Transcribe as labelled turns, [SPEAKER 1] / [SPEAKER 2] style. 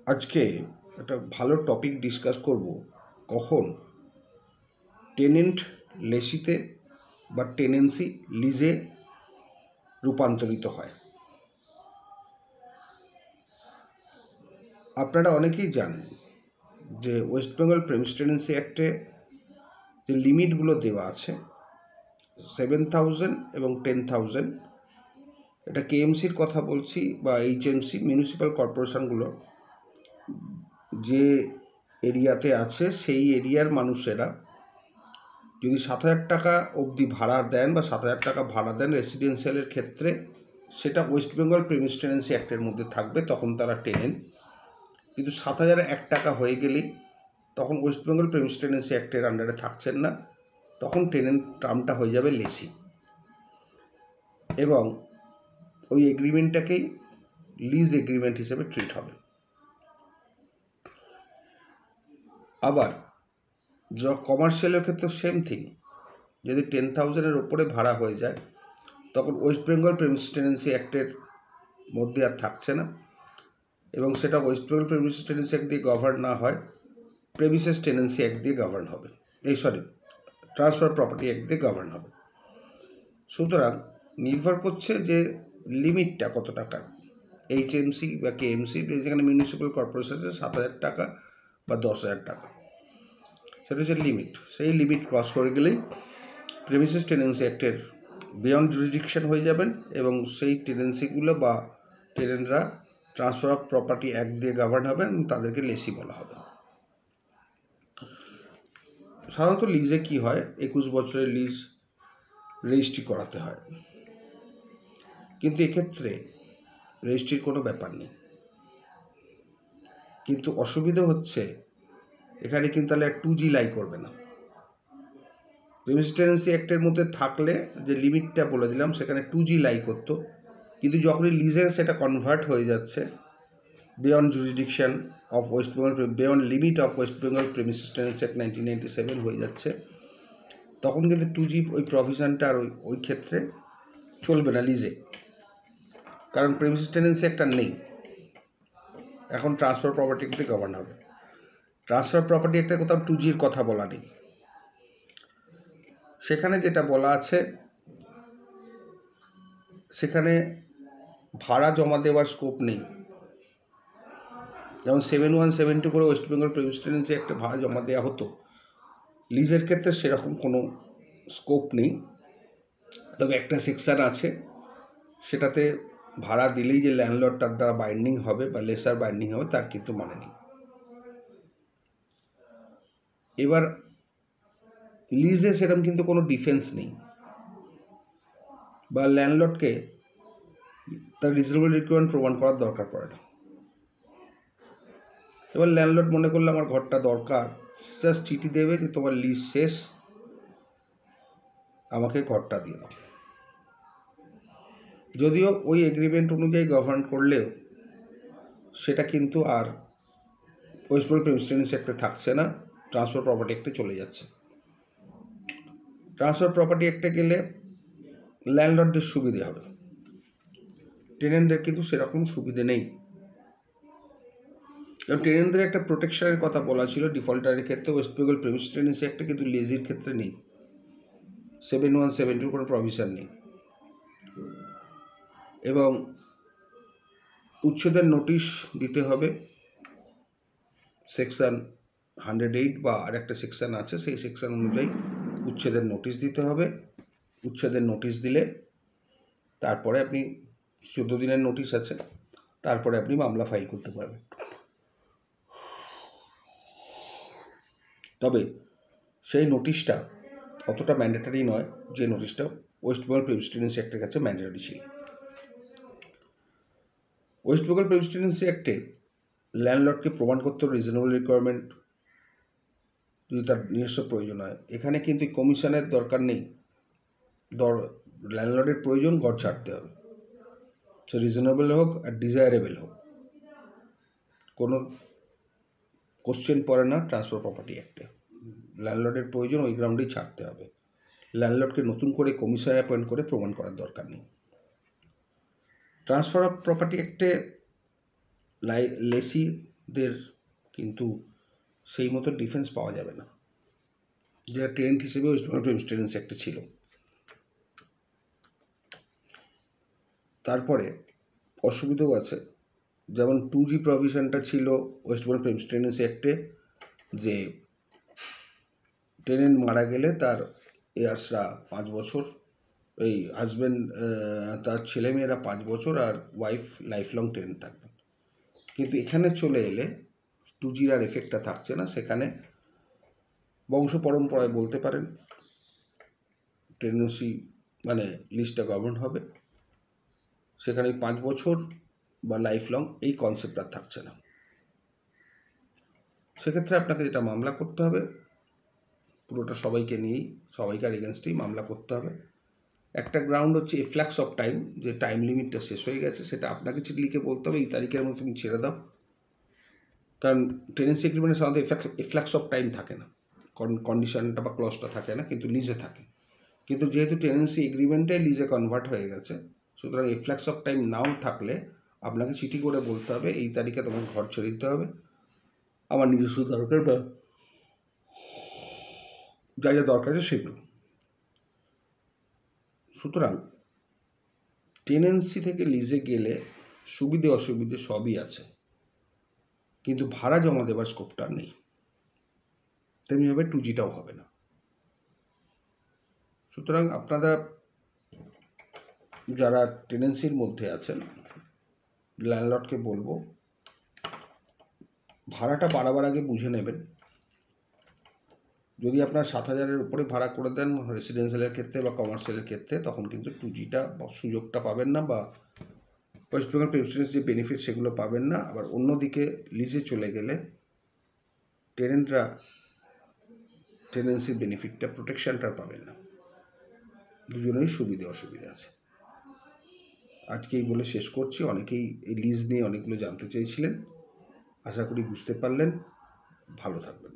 [SPEAKER 1] আজকে একটা ভালো টপিক ডিসকাস করব, কখন টেনেন্ট লেসিতে বা টেনেন্সি লিজে রূপান্তরিত হয়। আপনারা অনেকেই জানেন যে ওয়েস্ট বেঙ্গল প্রেমিস টেনেন্সি অ্যাক্টে যে লিমিটগুলো দেওয়া আছে 7,000 এবং 10,000, এটা কেএমসির কথা বলছি বা এইচএমসি মিউনিসিপ্যাল কর্পোরেশনগুলো যে এরিয়াতে আছে সেই এরিয়ার মানুষেরা যদি 7,000 টাকা অবধি ভাড়া দেন বা 7,000 টাকা ভাড়া দেন রেসিডেন্সিয়ালের ক্ষেত্রে, সেটা ওয়েস্ট বেঙ্গল প্রেমিস টেনেন্সি অ্যাক্টের মধ্যে থাকবে, তখন তারা টেনেন্ট। কিন্তু 7,001 টাকা হয়ে গেলেই তখন ওয়েস্ট বেঙ্গল প্রেমিস টেনেন্সি অ্যাক্টের আন্ডারে থাকছেন না, তখন টেনেন্ট টার্মটা হয়ে যাবে লেসি, এবং ওই এগ্রিমেন্টটাকেই লিজ এগ্রিমেন্ট হিসেবে ট্রিট হবে। আবার কমার্শিয়ালের ক্ষেত্রে সেম থিং, যদি 10,000-এর ওপরে ভাড়া হয়ে যায় তখন ওয়েস্ট বেঙ্গল প্রেমিস টেনেন্সি অ্যাক্টের মধ্যে আর থাকছে না, এবং সেটা West Bengal premise tenancy act দিয়ে গভর্ন না হয়, প্রেমিসেস টেনেন্সি অ্যাক্ট দিয়ে গভর্ন হবে, ট্রান্সফার প্রপার্টি অ্যাক্ট দিয়ে গভর্ন হবে। সুতরাং নির্ভর করছে যে লিমিটটা কত টাকা, এইচএমসি বা কেএমসি, যেখানে মিউনিসিপ্যাল কর্পোরেশন আছে 7,000 টাকা বা 10,000 টাকা, সেটা হচ্ছে লিমিট। সেই লিমিট ক্রস করে গেলেই প্রেমিসেস টেনেন্সি অ্যাক্টের বিয়ন্ড জুরিডিকশন হয়ে যাবেন, এবং সেই টেনেন্সিগুলো বা টেনেন্টরা ট্রান্সফার অফ প্রপার্টি অ্যাক্ট দিয়ে গভর্ন হবে এবং তাদেরকে লেসি বলা হবে। সাধারণত লিজে কি হয়, 21 বছরের লিজ রেজিস্ট্রি করাতে হয়, কিন্তু এক্ষেত্রে রেজিস্ট্রির কোনো ব্যাপার নেই। কিন্তু অসুবিধা হচ্ছে এখানে কিন্তু তাহলে 2G লাই করবে না। প্রেমিস টেনেন্সি অ্যাক্টের মধ্যে থাকলে যে লিমিটটা বলে দিলাম সেখানে 2G লাই করতো, কিন্তু যখনই লিজে সেটা কনভার্ট হয়ে যাচ্ছে, beyond jurisdiction of West Bengal, beyond limit of West Bengal premises tenancy act 1997 হয়ে যাচ্ছে, তখন কিন্তু 2G ওই প্রভিশনটা আর ওই ক্ষেত্রে চলবে না লিজে, কারণ প্রেমিসেস টেনেন্সি অ্যাক্ট আর নেই, এখন ট্রান্সফার প্রপার্টি অ্যাক্টে গভর্ন হবে। ট্রান্সফার প্রপার্টি অ্যাক্টে কোথাও 2Gর কথা বলা নেই, সেখানে যেটা বলা আছে সেখানে ভাড়া জমা দেওয়ার স্কোপ নেই। যেমন 7172 করে ওয়েস্ট বেঙ্গল প্রেমিস টেনেন্সি একটা ভাড়া জমা দেওয়া হতো, লিজের ক্ষেত্রে সেরকম কোনো স্কোপ নেই। তবে একটা সেকশন আছে, সেটাতে ভাড়া দিলেই যে ল্যান্ডলর্ড তার দ্বারা বাইন্ডিং হবে বা লেসার বাইন্ডিং হবে, তার কিন্তু মানে নেই। এবার লিজে সেরকম কিন্তু কোনো ডিফেন্স নেই, বা ল্যান্ডলর্ডকে তার রিজনেবল রিকোয়ারমেন্ট প্রমাণ করার দরকার পড়ে না। এবার ল্যান্ডলর্ড মনে করলে আমার ঘরটা দরকার, জাস্ট চিঠি দেবে যে তোমার লিজ শেষ, আমাকে ঘরটা দিয়ে দাও। যদিও ওই এগ্রিমেন্ট অনুযায়ী গভর্ন করলেও সেটা কিন্তু আর ওয়েস্ট বেঙ্গল প্রেমিস টেনেন্সি অ্যাক্টে থাকছে না, ট্রান্সফার প্রপার্টি অ্যাক্টে চলে যাচ্ছে। ট্রান্সফার প্রপার্টি অ্যাক্টে গেলে ল্যান্ডলর্ডদের সুবিধে হবে, টেনেন্টদের কিন্তু সেরকম সুবিধে নেই। এবং টেনেন্টদের একটা প্রোটেকশনের কথা বলা ছিল ডিফল্টারের ক্ষেত্রে ওয়েস্ট বেঙ্গল প্রেমিস টেনেন্সি অ্যাক্টে, কিন্তু লেজির ক্ষেত্রে নেই, 7172 কোনো প্রভিশন নেই। এবং উচ্ছেদের নোটিশ দিতে হবে, সেকশন 108 বা আর একটা সেকশন আছে, সেই সেকশন অনুযায়ী উচ্ছেদের নোটিশ দিতে হবে। উচ্ছেদের নোটিশ দিলে তারপরে আপনি 14 দিনের নোটিশ আছে, তারপরে আপনি মামলা ফাইল করতে পারবেন। তবে সেই নোটিশটা অতটা ম্যান্ডেটরি নয় যে নোটিশটা ওয়েস্ট বেঙ্গল প্রেমিস টেনেন্সি অ্যাক্টের কাছে ম্যান্ডেটরি ছিল। ওয়েস্ট বেঙ্গল প্রেমিস টেনেন্সি অ্যাক্টে ল্যান্ডলর্ডকে প্রমাণ করতে রিজনেবল রিকোয়ারমেন্ট যদি তার নিজস্ব প্রয়োজন হয়, এখানে কিন্তু কমিশনের দরকার নেই। ল্যান্ডলর্ডের প্রয়োজন ঘর ছাড়তে হবে, সে রিজনেবল হোক আর ডিজায়ারেবল হোক, কোনো কোশ্চেন পড়ে না ট্রান্সফার প্রপার্টি অ্যাক্টে। ল্যান্ডলর্ডের প্রয়োজন ওই গ্রাউন্ডেই ছাড়তে হবে, ল্যান্ডলর্ডকে নতুন করে কমিশনার অ্যাপয়েন্ট করে প্রমাণ করার দরকার নেই। ট্রান্সফার অফ প্রপার্টি অ্যাক্টে লেসি দের কিন্তু সেই মতো ডিফেন্স পাওয়া যাবে না, যেটা টেনেন্ট হিসেবে ওয়েস্ট বেঙ্গল প্রেমিস টেন্যান্সি অ্যাক্টে ছিল। তারপরে অসুবিধাও আছে, যেমন 2G প্রভিশনটা ছিল ওয়েস্ট বেঙ্গল প্রেমিস টেন্যান্সি অ্যাক্টে, যে টেনেন্ট মারা গেলে তার এয়ার্সরা 5 বছর, এই হাজব্যান্ড তার ছেলেমেয়েরা 5 বছর, আর ওয়াইফ লাইফ লং টেনেন্ট থাকবে। কিন্তু এখানে চলে এলে 2G আর এফেক্টটা থাকছে না, সেখানে বংশ পরম্পরায় বলতে পারেন টেনেন্সি মানে লিস্টটা গভর্ন হবে, সেখানে 5 বছর বা লাইফ লং এই কনসেপ্ট আর থাকছে না। সেক্ষেত্রে আপনাকে যেটা মামলা করতে হবে, পুরোটা সবাইকে নিয়েই, সবাইকার এগেনস্টেই মামলা করতে হবে। একটা গ্রাউন্ড হচ্ছে এফ্ল্যাক্স অফ টাইম, যে টাইম লিমিটটা শেষ হয়ে গেছে, সেটা আপনাকে চিঠি লিখে বলতে হবে এই তারিখের মধ্যে তুমি ছেড়ে দাও। কারণ টেনেন্সি এগ্রিমেন্টে সাধারণত এফ্ল্যাক্স অফ টাইম থাকে না, কন্ডিশনটা বা ক্লজটা থাকে না, কিন্তু লিজে থাকে। কিন্তু যেহেতু টেনেন্সি এগ্রিমেন্টে লিজে কনভার্ট হয়ে গেছে, সুতরাং এফ্ল্যাক্স অফ টাইম নাও থাকলে আপনাকে চিঠি করে বলতে হবে এই তারিখে তোমার ঘর ছেড়ে দিতে হবে, আমার নিজস্ব দরকার বা যা যা দরকার আছে সেগুলো। সুতরাং টেনেন্সি থেকে লিজে গেলে সুবিধে অসুবিধে সবই আছে, কিন্তু ভাড়া জমা দেওয়ার স্কোপটা নেই। তেমনিভাবে 2Gটাও হবে না। সুতরাং আপনারা যারা টেনেন্সির মধ্যে আছেন, ল্যান্ডলর্ডকে বলবো ভাড়াটা বাড়াবার আগে বুঝে নেবেন। যদি আপনার 7,000-এর উপরে ভাড়া করে দেন রেসিডেন্সিয়ালের ক্ষেত্রে বা কমার্শিয়ালের ক্ষেত্রে, তখন কিন্তু 2Gটা সুযোগটা পাবেন না, বা ওয়েস্ট বেঙ্গল প্রেসিডেন্স যে বেনিফিট সেগুলো পাবেন না। আবার অন্যদিকে লিজে চলে গেলে টেনেন্টরা টেনেন্সির বেনিফিটটা, প্রোটেকশনটা পাবেন না। দুজনেরই সুবিধে অসুবিধা আছে। আজকে এই বলে শেষ করছি। অনেকেই এই লিজ নিয়ে অনেকগুলো জানতে চেয়েছিলেন, আশা করি বুঝতে পারলেন। ভালো থাকবেন।